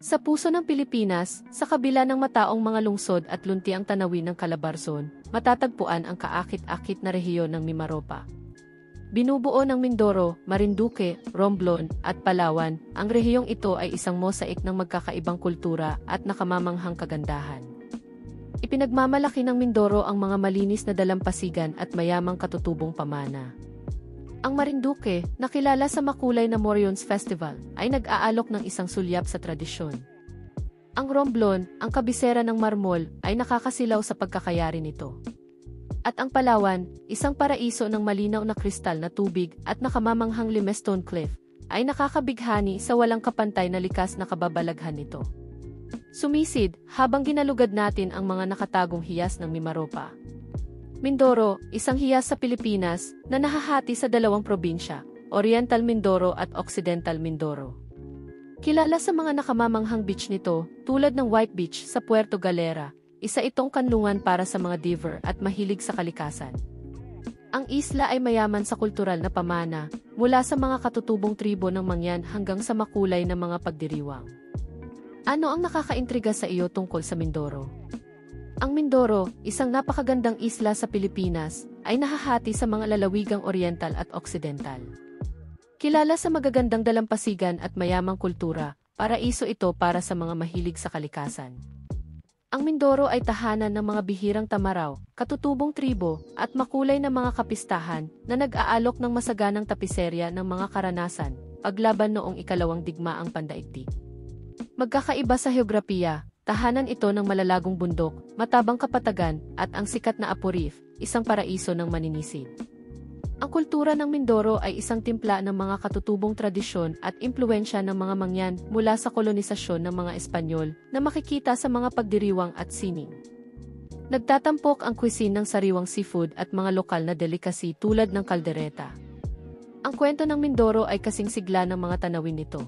Sa puso ng Pilipinas, sa kabila ng mataong mga lungsod at luntiang tanawin ng Calabarzon, matatagpuan ang kaakit-akit na rehiyon ng Mimaropa. Binubuo ng Mindoro, Marinduque, Romblon, at Palawan, ang rehiyong ito ay isang mosaik ng magkakaibang kultura at nakamamanghang kagandahan. Ipinagmamalaki ng Mindoro ang mga malinis na dalampasigan at mayamang katutubong pamana. Ang Marinduque, na kilala sa makulay na Moriones Festival, ay nag-aalok ng isang sulyap sa tradisyon. Ang Romblon, ang kabisera ng marmol, ay nakakasilaw sa pagkakayari nito. At ang Palawan, isang paraiso ng malinaw na kristal na tubig at nakamamanghang limestone cliff, ay nakakabighani sa walang kapantay na likas na kababalaghan nito. Sumisid, habang ginalugad natin ang mga nakatagong hiyas ng Mimaropa. Mindoro, isang hiyas sa Pilipinas na nahahati sa dalawang probinsya, Oriental Mindoro at Occidental Mindoro. Kilala sa mga nakamamanghang beach nito, tulad ng White Beach sa Puerto Galera, isa itong kanlungan para sa mga diver at mahilig sa kalikasan. Ang isla ay mayaman sa kultural na pamana, mula sa mga katutubong tribo ng Mangyan hanggang sa makulay na mga pagdiriwang. Ano ang nakakaintriga sa iyo tungkol sa Mindoro? Ang Mindoro, isang napakagandang isla sa Pilipinas, ay nahahati sa mga lalawigang Oriental at Occidental. Kilala sa magagandang dalampasigan at mayamang kultura, paraiso ito para sa mga mahilig sa kalikasan. Ang Mindoro ay tahanan ng mga bihirang tamaraw, katutubong tribo, at makulay na mga kapistahan na nag-aalok ng masaganang tapiserya ng mga karanasan, paglaban noong ikalawang digmaang pandaigdig. Magkakaiba sa heograpiya, tahanan ito ng malalagong bundok, matabang kapatagan, at ang sikat na Apo-Reef, isang paraiso ng maninisid. Ang kultura ng Mindoro ay isang timpla ng mga katutubong tradisyon at impluwensya ng mga Mangyan mula sa kolonisasyon ng mga Espanyol na makikita sa mga pagdiriwang at sining. Nagtatampok ang cuisine ng sariwang seafood at mga lokal na delicacy tulad ng kaldereta. Ang kwento ng Mindoro ay kasing sigla ng mga tanawin nito.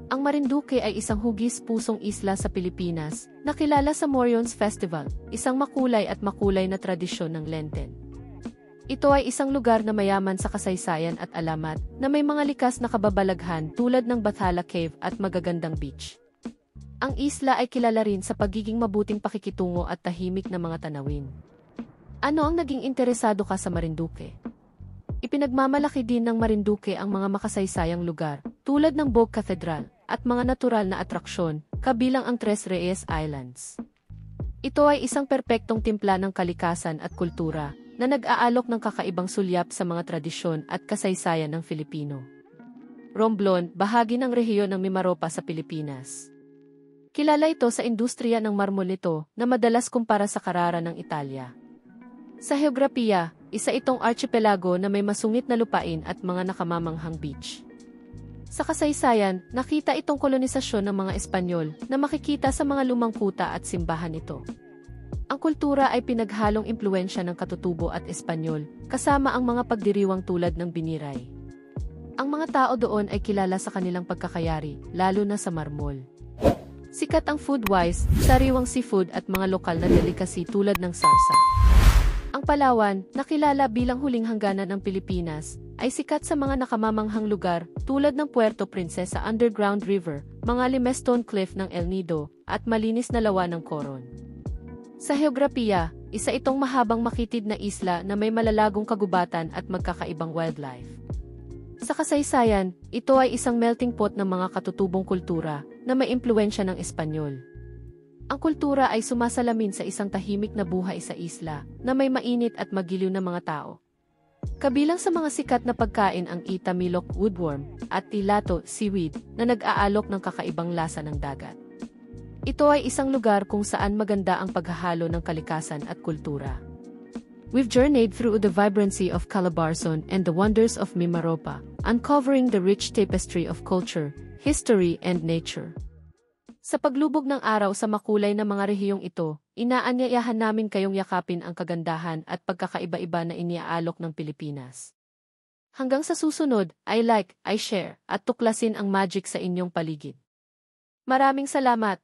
Ang Marinduque ay isang hugis-pusong isla sa Pilipinas, na kilala sa Moriones Festival, isang makulay at makulay na tradisyon ng Lenten. Ito ay isang lugar na mayaman sa kasaysayan at alamat, na may mga likas na kababalaghan tulad ng Bathala Cave at magagandang beach. Ang isla ay kilala rin sa pagiging mabuting pakikitungo at tahimik na mga tanawin. Ano ang naging interesado ka sa Marinduque? Ipinagmamalaki din ng Marinduque ang mga makasaysayang lugar, tulad ng Bogue Cathedral, at mga natural na atraksyon, kabilang ang Tres Reyes Islands. Ito ay isang perpektong timpla ng kalikasan at kultura, na nag-aalok ng kakaibang sulyap sa mga tradisyon at kasaysayan ng Filipino. Romblon, bahagi ng rehiyon ng Mimaropa sa Pilipinas. Kilala ito sa industriya ng marmol nito, na madalas kumpara sa Carrara ng Italia. Sa heograpiya, isa itong archipelago na may masungit na lupain at mga nakamamanghang beach. Sa kasaysayan, nakita itong kolonisasyon ng mga Espanyol na makikita sa mga lumang kuta at simbahan nito. Ang kultura ay pinaghalong impluwensya ng katutubo at Espanyol, kasama ang mga pagdiriwang tulad ng Biniray. Ang mga tao doon ay kilala sa kanilang pagkakayari, lalo na sa marmol. Sikat ang food-wise, sariwang seafood at mga lokal na delicacy tulad ng sarsa. Ang Palawan, nakilala bilang huling hangganan ng Pilipinas, ay sikat sa mga nakamamanghang lugar tulad ng Puerto Princesa Underground River, mga limestone cliff ng El Nido, at malinis na lawa ng Coron. Sa heograpiya, isa itong mahabang makitid na isla na may malalagong kagubatan at magkakaibang wildlife. Sa kasaysayan, ito ay isang melting pot ng mga katutubong kultura na may impluwensya ng Espanyol. Ang kultura ay sumasalamin sa isang tahimik na buhay sa isla na may mainit at magiliw na mga tao. Kabilang sa mga sikat na pagkain ang Itamilok woodworm at Tilato seaweed na nag-aalok ng kakaibang lasa ng dagat. Ito ay isang lugar kung saan maganda ang paghahalo ng kalikasan at kultura. We've journeyed through the vibrancy of Calabarzon and the wonders of Mimaropa, uncovering the rich tapestry of culture, history and nature. Sa paglubog ng araw sa makulay na mga rehiyong ito, inaanyayahan namin kayong yakapin ang kagandahan at pagkakaiba-iba na iniaalok ng Pilipinas. Hanggang sa susunod, I like, I share, at tuklasin ang magic sa inyong paligid. Maraming salamat!